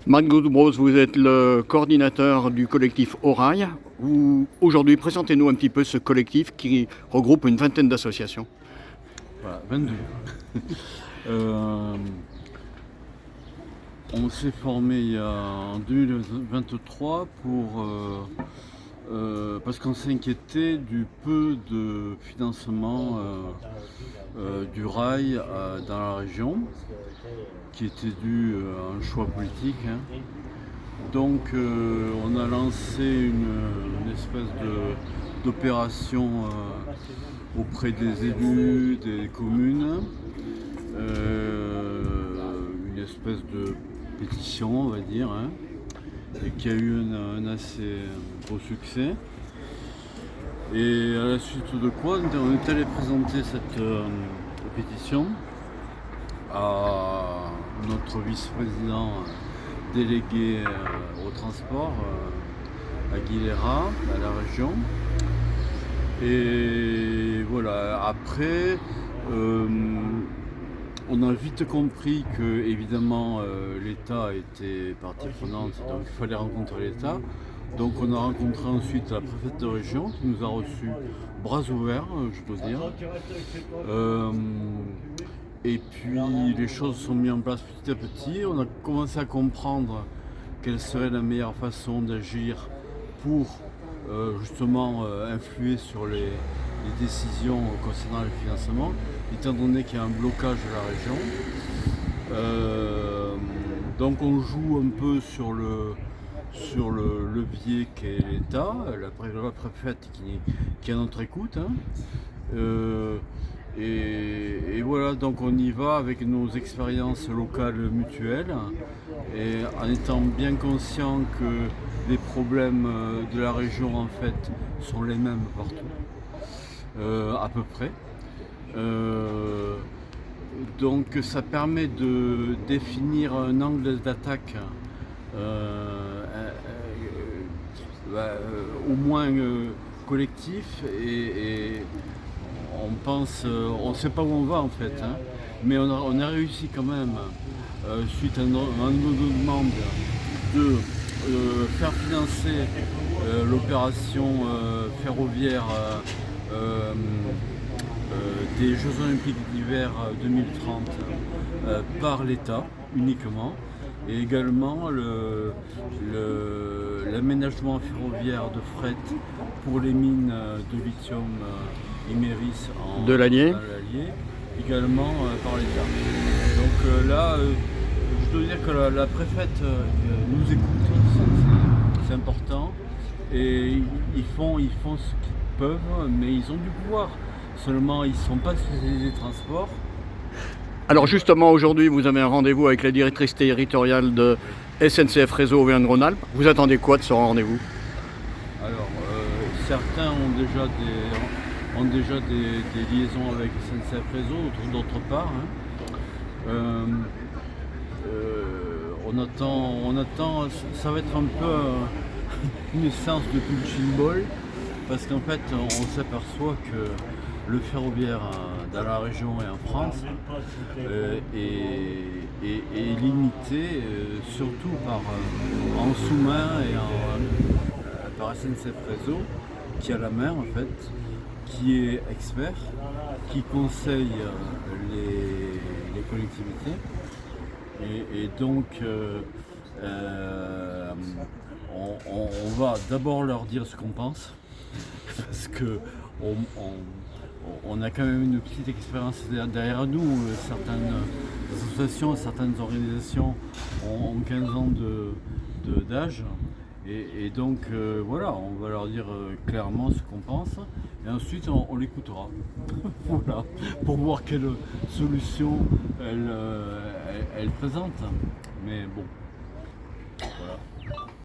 Marc Goudbros, vous êtes le coordinateur du collectif Orail. Aujourd'hui, présentez-nous un petit peu ce collectif qui regroupe une vingtaine d'associations. Voilà, 22. On s'est formé en 2023 parce qu'on s'inquiétait du peu de financement du rail dans la région, qui était dû à un choix politique. Donc on a lancé une espèce d'opération auprès des élus, des communes, une espèce de pétition, on va dire, et qui a eu un assez gros succès. Et à la suite de quoi, on est allé présenter cette pétition à notre vice-président délégué au transport, à Guilera, à la région. Et voilà, après, on a vite compris que, évidemment, l'État était partie prenante, donc il fallait rencontrer l'État. Donc on a rencontré ensuite la préfète de région qui nous a reçus bras ouverts, je dois dire. Et puis les choses sont mises en place petit à petit. On a commencé à comprendre quelle serait la meilleure façon d'agir pour justement influer sur les décisions concernant le financement, étant donné qu'il y a un blocage de la région. Donc on joue un peu sur le levier qu'est l'État, la préfète qui est à notre écoute. Et voilà, donc on y va avec nos expériences locales mutuelles et en étant bien conscient que les problèmes de la région en fait sont les mêmes partout, à peu près. Donc ça permet de définir un angle d'attaque au moins collectif et on pense, on ne sait pas où on va en fait, mais on a réussi quand même, suite à nos demandes, de faire financer l'opération ferroviaire des Jeux Olympiques d'hiver 2030 par l'État uniquement, et également l'aménagement ferroviaire de fret pour les mines de lithium Imerys de l'Allier, également par l'État. Donc là, je dois dire que la préfète nous écoute, c'est important, et ils font ce qu'ils peuvent, mais ils ont du pouvoir. Seulement, ils ne sont pas spécialisés transport. Alors justement, aujourd'hui, vous avez un rendez-vous avec la directrice territoriale de SNCF Réseau Auvergne-Rhône-Alpes. Vous attendez quoi de ce rendez-vous? Alors, certains ont déjà des liaisons avec SNCF Réseau, d'autre part. On attend, ça va être un peu une séance de punching ball, parce qu'en fait, on s'aperçoit que le ferroviaire dans la région et en France est limité, surtout en sous-main et par SNCF Réseau, qui a la main en fait, qui est expert, qui conseille les collectivités. Et donc, on va d'abord leur dire ce qu'on pense, parce que on a quand même une petite expérience derrière nous. Certaines associations, certaines organisations ont 15 ans d'âge. Et donc voilà, on va leur dire clairement ce qu'on pense, et ensuite on l'écoutera. Voilà, pour voir quelle solution elle présente. Mais bon, voilà.